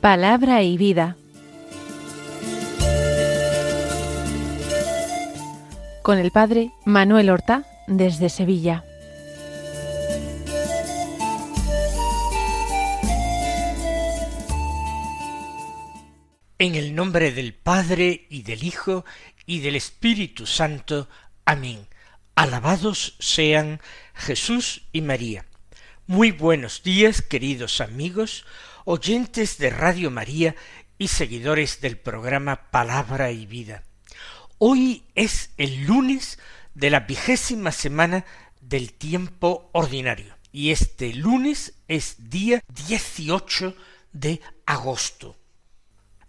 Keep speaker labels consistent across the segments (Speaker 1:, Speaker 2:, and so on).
Speaker 1: Palabra y vida. Con el padre Manuel Horta, desde Sevilla.
Speaker 2: En el nombre del Padre, y del Hijo, y del Espíritu Santo. Amén. Alabados sean Jesús y María. Muy buenos días, queridos amigos, oyentes de Radio María y seguidores del programa Palabra y Vida. Hoy es el lunes de la 20ª semana del tiempo ordinario, y este lunes es día 18 de agosto.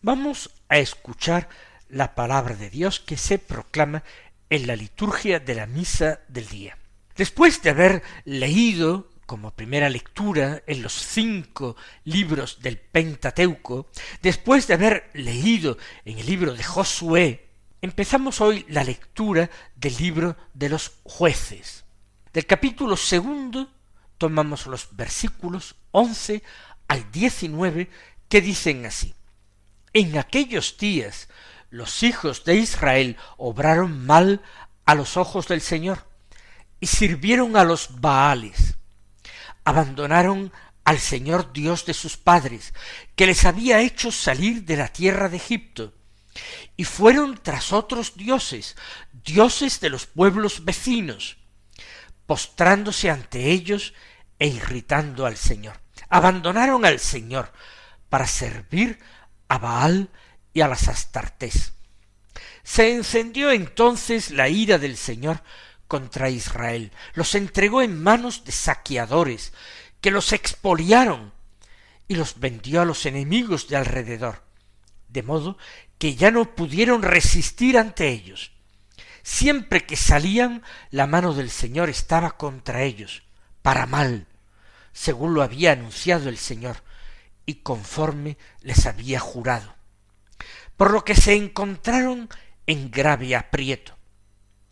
Speaker 2: Vamos a escuchar la palabra de Dios que se proclama en la liturgia de la misa del día. Después de haber leído como primera lectura en los 5 libros del Pentateuco, después de haber leído en el libro de Josué, empezamos hoy la lectura del libro de los Jueces. Del capítulo 2 tomamos los versículos 11 al 19 que dicen así: En aquellos días los hijos de Israel obraron mal a los ojos del Señor y sirvieron a los Baales. Abandonaron al Señor Dios de sus padres, que les había hecho salir de la tierra de Egipto, y fueron tras otros dioses, dioses de los pueblos vecinos, postrándose ante ellos e irritando al Señor. Abandonaron al Señor para servir a Baal y a las Astartés. Se encendió entonces la ira del Señor contra Israel. Los entregó en manos de saqueadores, que los expoliaron y los vendió a los enemigos de alrededor, de modo que ya no pudieron resistir ante ellos. Siempre que salían, la mano del Señor estaba contra ellos, para mal, según lo había anunciado el Señor, y conforme les había jurado, por lo que se encontraron en grave aprieto.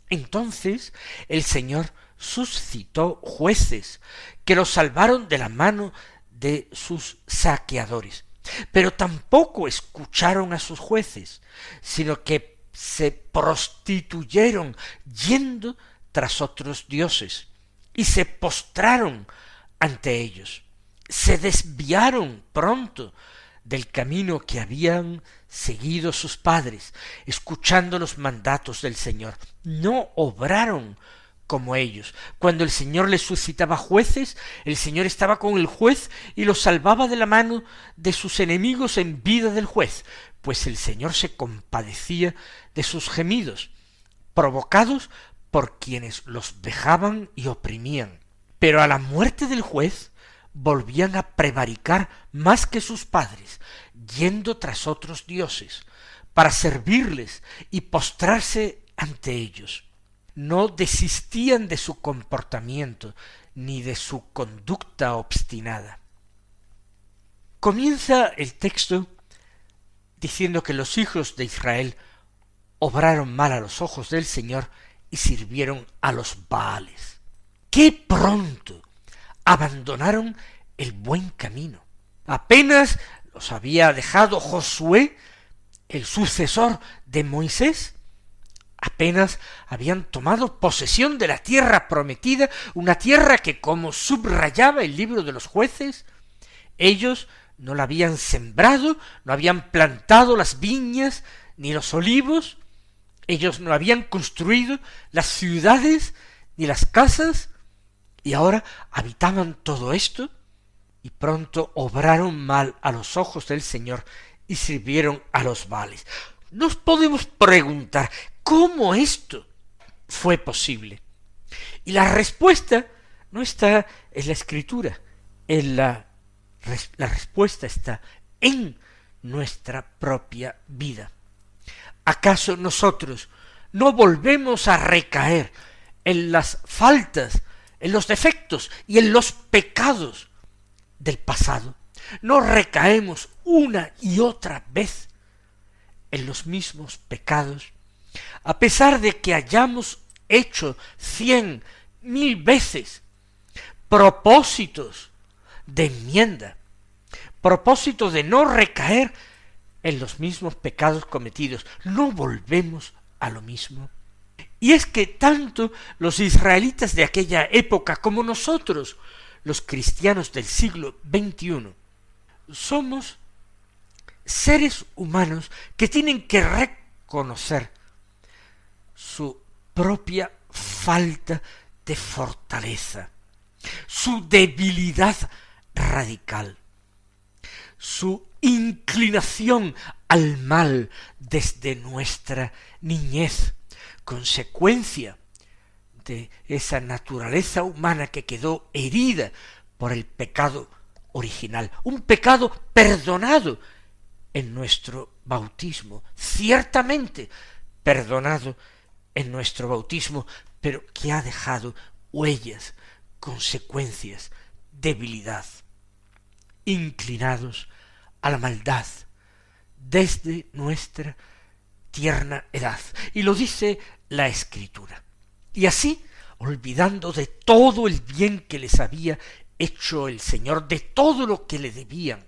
Speaker 2: Entonces el Señor suscitó jueces que los salvaron de la mano de sus saqueadores, pero tampoco escucharon a sus jueces, sino que se prostituyeron yendo tras otros dioses, y se postraron ante ellos. Se desviaron pronto del camino que habían seguido sus padres, escuchando los mandatos del Señor. No obraron como ellos. Cuando el Señor les suscitaba jueces, el Señor estaba con el juez y los salvaba de la mano de sus enemigos en vida del juez, pues el Señor se compadecía de sus gemidos, provocados por quienes los vejaban y oprimían. Pero a la muerte del juez, volvían a prevaricar más que sus padres, yendo tras otros dioses, para servirles y postrarse ante ellos. No desistían de su comportamiento, ni de su conducta obstinada. Comienza el texto diciendo que los hijos de Israel obraron mal a los ojos del Señor y sirvieron a los Baales. ¡Qué pronto abandonaron el buen camino! Apenas los había dejado Josué, el sucesor de Moisés, apenas habían tomado posesión de la tierra prometida, una tierra que, como subrayaba el libro de los Jueces, ellos no la habían sembrado, no habían plantado las viñas ni los olivos, ellos no habían construido las ciudades ni las casas, y ahora habitaban todo esto, y pronto obraron mal a los ojos del Señor y sirvieron a los Baales. Nos podemos preguntar, ¿cómo esto fue posible? Y la respuesta no está en la Escritura, la respuesta está en nuestra propia vida. ¿Acaso nosotros no volvemos a recaer en las faltas, en los defectos y en los pecados del pasado? ¿No recaemos una y otra vez en los mismos pecados, a pesar de que hayamos hecho 100, 1000 veces propósitos de enmienda, propósito de no recaer en los mismos pecados cometidos, no volvemos a lo mismo. Y es que tanto los israelitas de aquella época como nosotros, los cristianos del siglo XXI, somos seres humanos que tienen que reconocer su propia falta de fortaleza, su debilidad radical, su inclinación al mal desde nuestra niñez, consecuencia de esa naturaleza humana que quedó herida por el pecado original, un pecado perdonado en nuestro bautismo, ciertamente perdonado en nuestro bautismo, pero que ha dejado huellas, consecuencias, debilidad, inclinados a la maldad desde nuestra tierna edad. Y lo dice la Escritura. Y así, olvidando de todo el bien que les había hecho el Señor, de todo lo que le debían,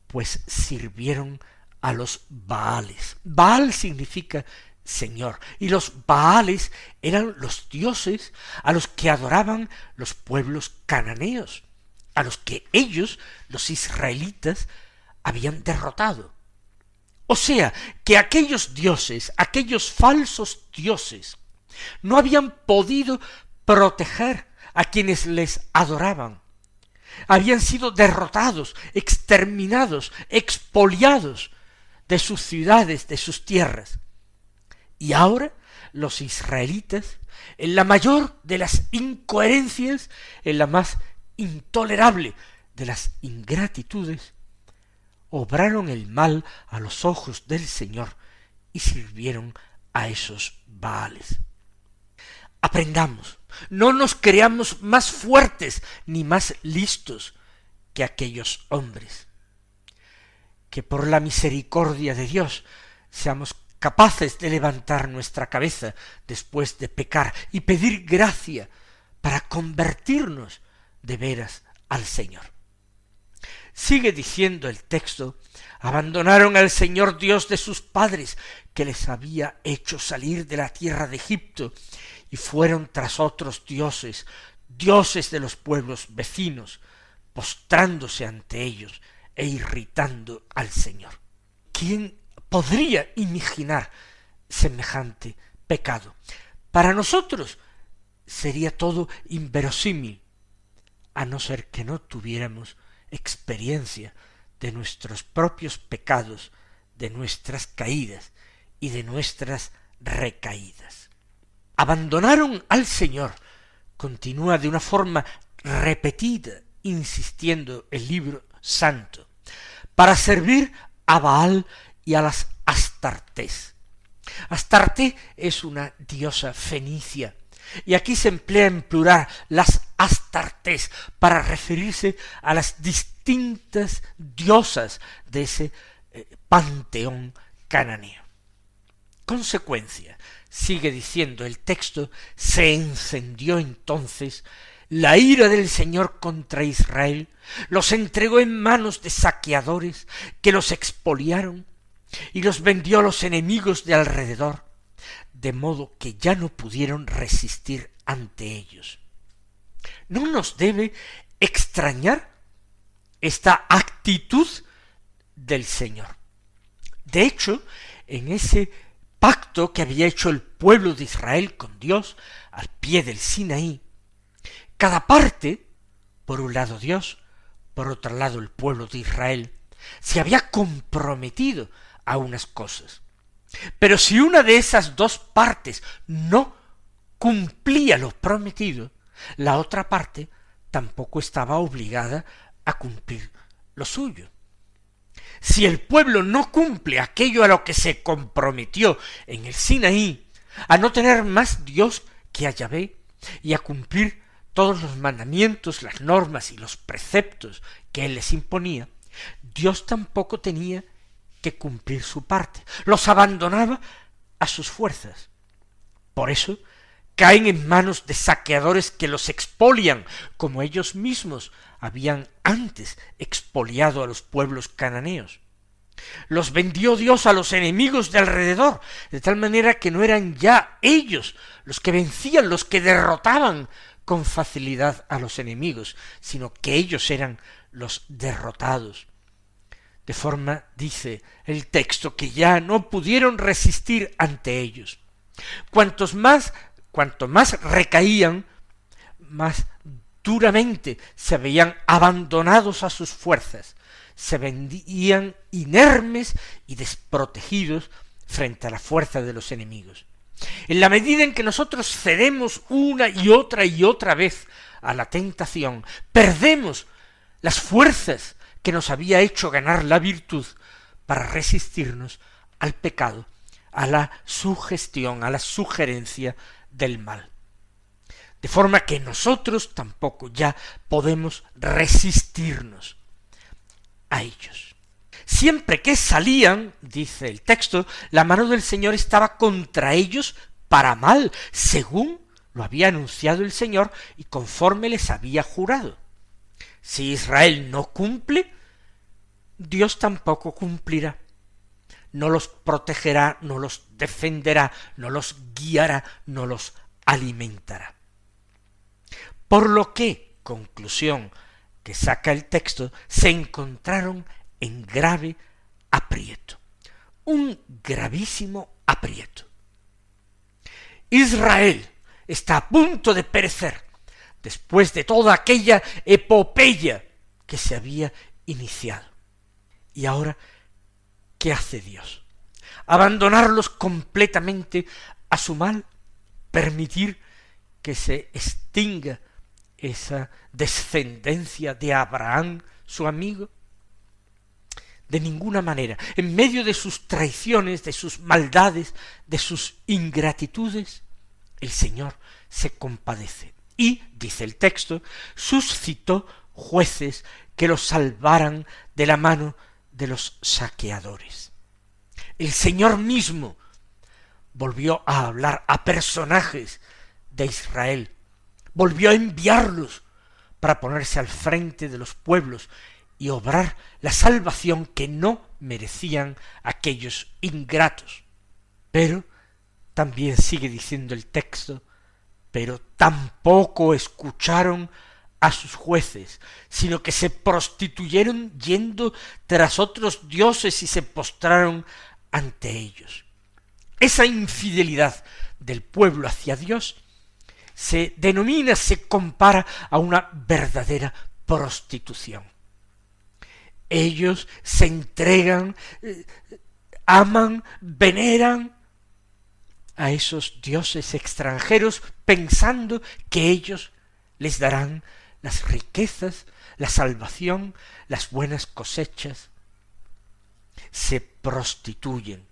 Speaker 2: pues sirvieron a los Baales. Baal significa Señor, y los Baales eran los dioses a los que adoraban los pueblos cananeos, a los que ellos, los israelitas, habían derrotado. O sea, que aquellos dioses, aquellos falsos dioses, no habían podido proteger a quienes les adoraban. Habían sido derrotados, exterminados, expoliados de sus ciudades, de sus tierras. Y ahora los israelitas, en la mayor de las incoherencias, en la más intolerable de las ingratitudes, obraron el mal a los ojos del Señor y sirvieron a esos Baales. Aprendamos, no nos creamos más fuertes ni más listos que aquellos hombres. Que por la misericordia de Dios seamos capaces de levantar nuestra cabeza después de pecar y pedir gracia para convertirnos de veras al Señor. Sigue diciendo el texto: abandonaron al Señor Dios de sus padres, que les había hecho salir de la tierra de Egipto, y fueron tras otros dioses, dioses de los pueblos vecinos, postrándose ante ellos e irritando al Señor. ¿Quién podría imaginar semejante pecado? Para nosotros sería todo inverosímil, a no ser que no tuviéramos experiencia de nuestros propios pecados, de nuestras caídas y de nuestras recaídas. Abandonaron al Señor, continúa de una forma repetida, insistiendo el libro santo, para servir a Baal y a las Astartés. Astarte es una diosa fenicia, y aquí se emplea en plural las Astartés para referirse a las distintas diosas de ese panteón cananeo. Consecuencia, sigue diciendo el texto, se encendió entonces la ira del Señor contra Israel, los entregó en manos de saqueadores que los expoliaron y los vendió a los enemigos de alrededor, de modo que ya no pudieron resistir ante ellos. ¿No nos debe extrañar esta actitud del Señor? De hecho, en ese pacto que había hecho el pueblo de Israel con Dios al pie del Sinaí, cada parte, por un lado Dios, por otro lado el pueblo de Israel, se había comprometido a unas cosas. Pero si una de esas dos partes no cumplía lo prometido, la otra parte tampoco estaba obligada a cumplir lo suyo. Si el pueblo no cumple aquello a lo que se comprometió en el Sinaí, a no tener más Dios que a Yahvé y a cumplir todos los mandamientos, las normas y los preceptos que él les imponía, Dios tampoco tenía que cumplir su parte, los abandonaba a sus fuerzas. Por eso caen en manos de saqueadores que los expolian, como ellos mismos habían antes expoliado a los pueblos cananeos. Los vendió Dios a los enemigos de alrededor, de tal manera que no eran ya ellos los que vencían, los que derrotaban con facilidad a los enemigos, sino que ellos eran los derrotados. De forma, dice el texto, que ya no pudieron resistir ante ellos. Cuanto más recaían, más duramente se veían abandonados a sus fuerzas, se veían inermes y desprotegidos frente a la fuerza de los enemigos. En la medida en que nosotros cedemos una y otra vez a la tentación, perdemos las fuerzas que nos había hecho ganar la virtud para resistirnos al pecado, a la sugestión, a la sugerencia del mal. De forma que nosotros tampoco ya podemos resistirnos a ellos. Siempre que salían, dice el texto, la mano del Señor estaba contra ellos para mal, según lo había anunciado el Señor y conforme les había jurado. Si Israel no cumple, Dios tampoco cumplirá. No los protegerá, no los defenderá, no los guiará, no los alimentará. Por lo que, conclusión que saca el texto, se encontraron en grave aprieto, un gravísimo aprieto. Israel está a punto de perecer después de toda aquella epopeya que se había iniciado. Y ahora, ¿qué hace Dios? ¿Abandonarlos completamente a su mal? ¿Permitir que se extinga esa descendencia de Abraham, su amigo? De ninguna manera. En medio de sus traiciones, de sus maldades, de sus ingratitudes, el Señor se compadece. Y, dice el texto, suscitó jueces que los salvaran de la mano de los saqueadores. El Señor mismo volvió a hablar a personajes de Israel, volvió a enviarlos para ponerse al frente de los pueblos y obrar la salvación que no merecían aquellos ingratos. Pero también sigue diciendo el texto, pero tampoco escucharon a sus jueces, sino que se prostituyeron yendo tras otros dioses y se postraron ante ellos. Esa infidelidad del pueblo hacia Dios se denomina, se compara a una verdadera prostitución. Ellos se entregan, aman, veneran a esos dioses extranjeros pensando que ellos les darán las riquezas, la salvación, las buenas cosechas. Se prostituyen.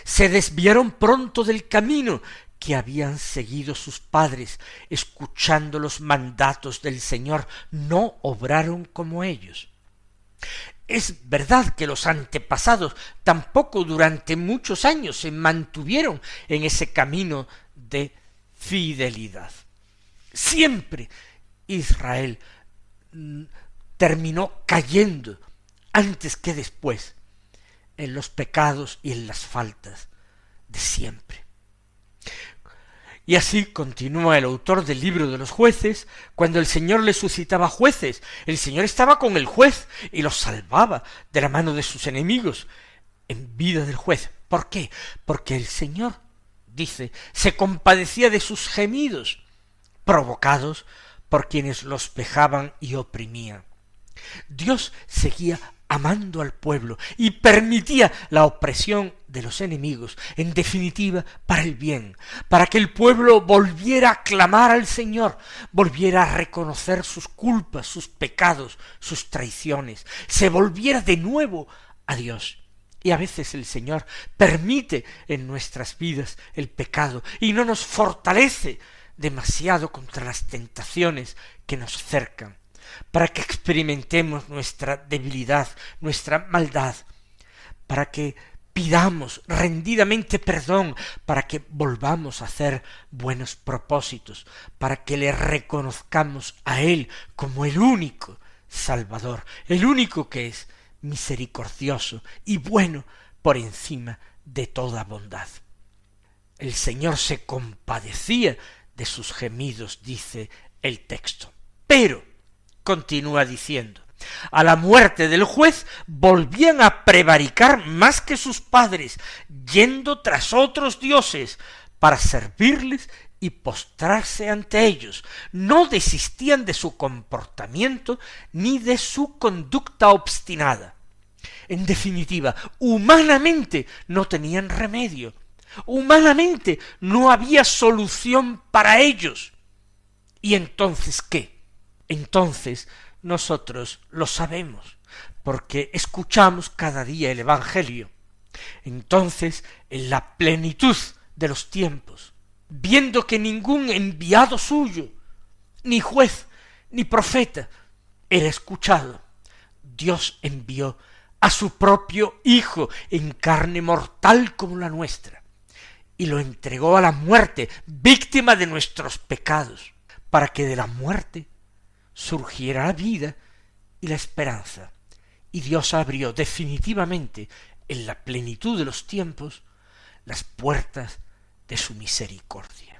Speaker 2: Se desviaron pronto del camino que habían seguido sus padres, escuchando los mandatos del Señor, no obraron como ellos. Es verdad que los antepasados tampoco durante muchos años se mantuvieron en ese camino de fidelidad. Siempre Israel terminó cayendo antes que después en los pecados y en las faltas de siempre. Y así continúa el autor del libro de los jueces, cuando el Señor le suscitaba jueces, el Señor estaba con el juez y los salvaba de la mano de sus enemigos en vida del juez. ¿Por qué? Porque el Señor, dice, se compadecía de sus gemidos, provocados por quienes los vejaban y oprimían. Dios seguía amando al pueblo y permitía la opresión de los enemigos, en definitiva, para el bien, para que el pueblo volviera a clamar al Señor, volviera a reconocer sus culpas, sus pecados, sus traiciones, se volviera de nuevo a Dios. Y a veces el Señor permite en nuestras vidas el pecado y no nos fortalece demasiado contra las tentaciones que nos cercan, para que experimentemos nuestra debilidad, nuestra maldad, para que pidamos rendidamente perdón, para que volvamos a hacer buenos propósitos, para que le reconozcamos a Él como el único Salvador, el único que es misericordioso y bueno por encima de toda bondad. El Señor se compadecía de sus gemidos, dice el texto. Pero, continúa diciendo, a la muerte del juez volvían a prevaricar más que sus padres, yendo tras otros dioses para servirles y postrarse ante ellos. No desistían de su comportamiento ni de su conducta obstinada. En definitiva, humanamente no tenían remedio. Humanamente no había solución para ellos. ¿Y entonces qué? Entonces nosotros lo sabemos, porque escuchamos cada día el Evangelio. Entonces, en la plenitud de los tiempos, viendo que ningún enviado suyo, ni juez, ni profeta, era escuchado, Dios envió a su propio Hijo en carne mortal como la nuestra, y lo entregó a la muerte, víctima de nuestros pecados, para que de la muerte surgiera la vida y la esperanza. Y Dios abrió definitivamente, en la plenitud de los tiempos, las puertas de su misericordia.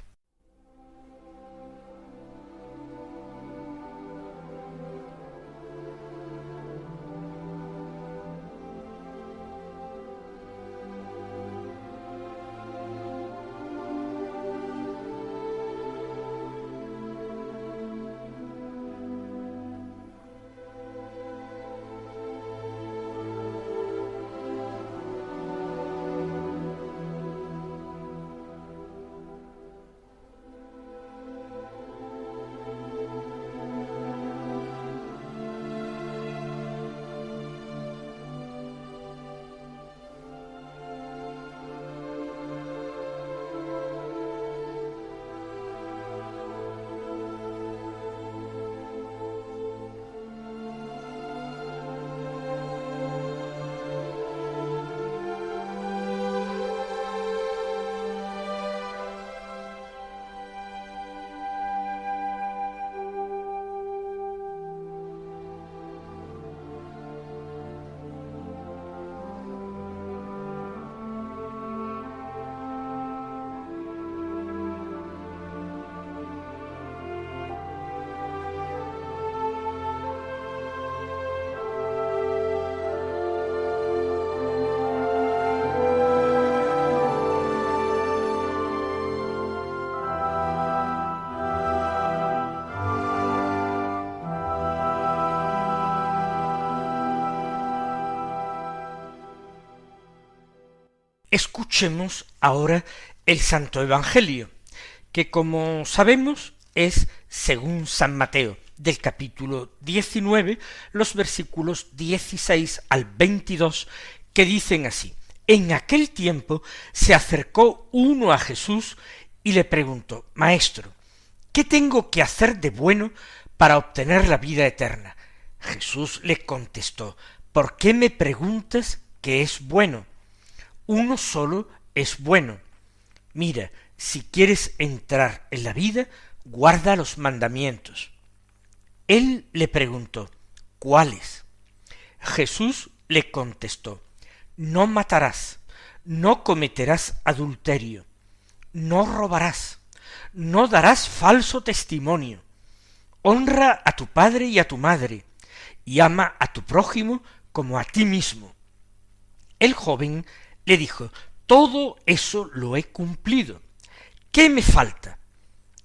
Speaker 2: Escuchemos ahora el Santo Evangelio, que como sabemos es según San Mateo, del capítulo 19, los versículos 16 al 22, que dicen así: En aquel tiempo se acercó uno a Jesús y le preguntó: Maestro, ¿qué tengo que hacer de bueno para obtener la vida eterna? Jesús le contestó: ¿Por qué me preguntas qué es bueno? Uno solo es bueno. Mira, si quieres entrar en la vida, guarda los mandamientos. Él le preguntó: ¿cuáles? Jesús le contestó: No matarás, no cometerás adulterio, no robarás, no darás falso testimonio, honra a tu padre y a tu madre, y ama a tu prójimo como a ti mismo. El joven le dijo: todo eso lo he cumplido. ¿Qué me falta?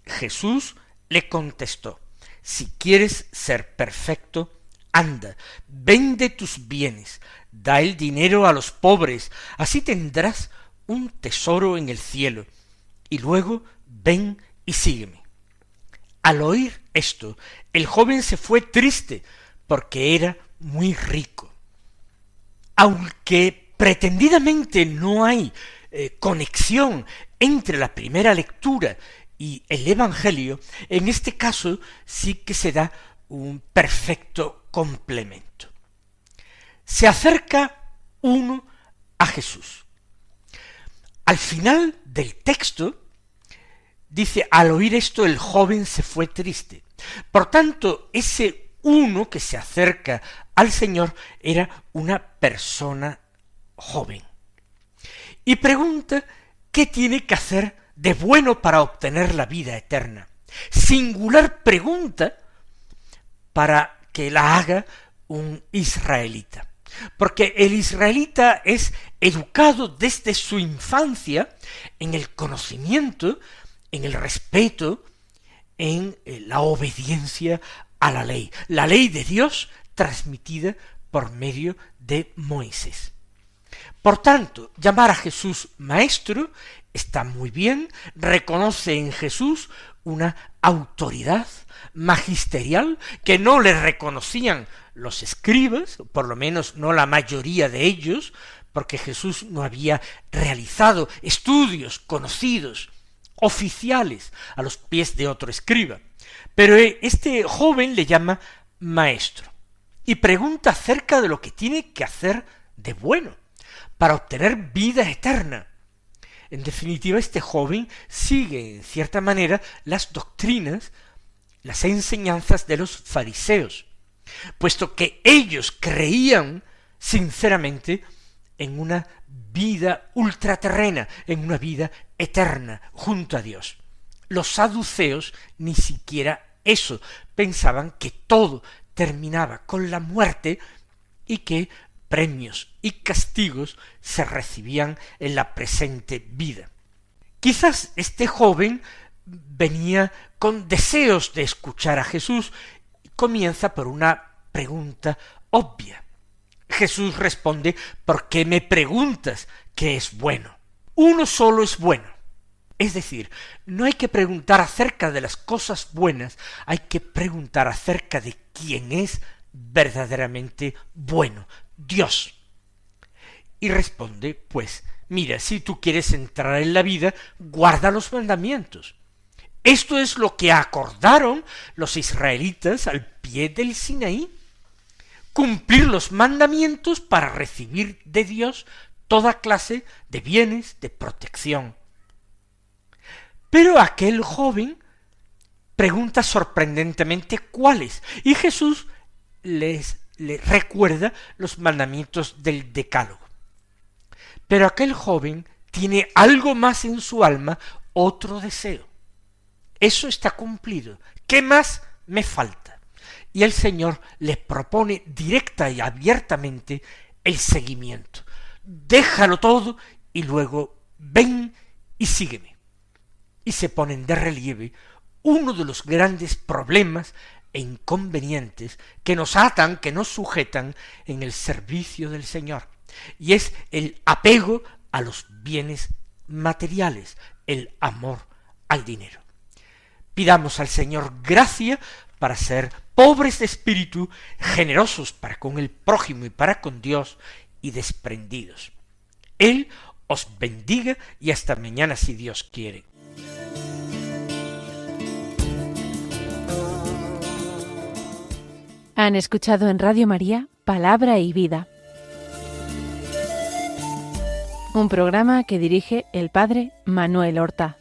Speaker 2: Jesús le contestó: si quieres ser perfecto, anda, vende tus bienes, da el dinero a los pobres, así tendrás un tesoro en el cielo, y luego ven y sígueme. Al oír esto, el joven se fue triste, porque era muy rico. Aunque pretendidamente no hay conexión entre la primera lectura y el Evangelio, en este caso sí que se da un perfecto complemento. Se acerca uno a Jesús. Al final del texto dice, al oír esto el joven se fue triste. Por tanto, ese uno que se acerca al Señor era una persona joven. Y pregunta qué tiene que hacer de bueno para obtener la vida eterna. Singular pregunta para que la haga un israelita. Porque el israelita es educado desde su infancia en el conocimiento, en el respeto, en la obediencia a la ley de Dios transmitida por medio de Moisés. Por tanto, llamar a Jesús maestro está muy bien, reconoce en Jesús una autoridad magisterial que no le reconocían los escribas, por lo menos no la mayoría de ellos, porque Jesús no había realizado estudios conocidos, oficiales, a los pies de otro escriba. Pero este joven le llama maestro y pregunta acerca de lo que tiene que hacer de bueno para obtener vida eterna. En definitiva, este joven sigue, en cierta manera, las doctrinas, las enseñanzas de los fariseos, puesto que ellos creían sinceramente en una vida ultraterrena, en una vida eterna junto a Dios. Los saduceos ni siquiera eso, pensaban que todo terminaba con la muerte y que premios y castigos se recibían en la presente vida. Quizás este joven venía con deseos de escuchar a Jesús y comienza por una pregunta obvia. Jesús responde, ¿por qué me preguntas qué es bueno? Uno solo es bueno. Es decir, no hay que preguntar acerca de las cosas buenas, hay que preguntar acerca de quién es verdaderamente bueno, Dios. Y responde, pues, mira, si tú quieres entrar en la vida, guarda los mandamientos. Esto es lo que acordaron los israelitas al pie del Sinaí. Cumplir los mandamientos para recibir de Dios toda clase de bienes, de protección. Pero aquel joven pregunta sorprendentemente cuáles, y Jesús le recuerda los mandamientos del Decálogo. Pero aquel joven tiene algo más en su alma, otro deseo. Eso está cumplido. ¿Qué más me falta? Y el Señor le propone directa y abiertamente el seguimiento. Déjalo todo y luego ven y sígueme. Y se ponen de relieve uno de los grandes problemas e inconvenientes que nos atan, que nos sujetan en el servicio del Señor. Y es el apego a los bienes materiales, el amor al dinero. Pidamos al Señor gracia para ser pobres de espíritu, generosos para con el prójimo y para con Dios, y desprendidos. Él os bendiga y hasta mañana si Dios quiere.
Speaker 1: Han escuchado en Radio María Palabra y Vida, un programa que dirige el padre Manuel Horta.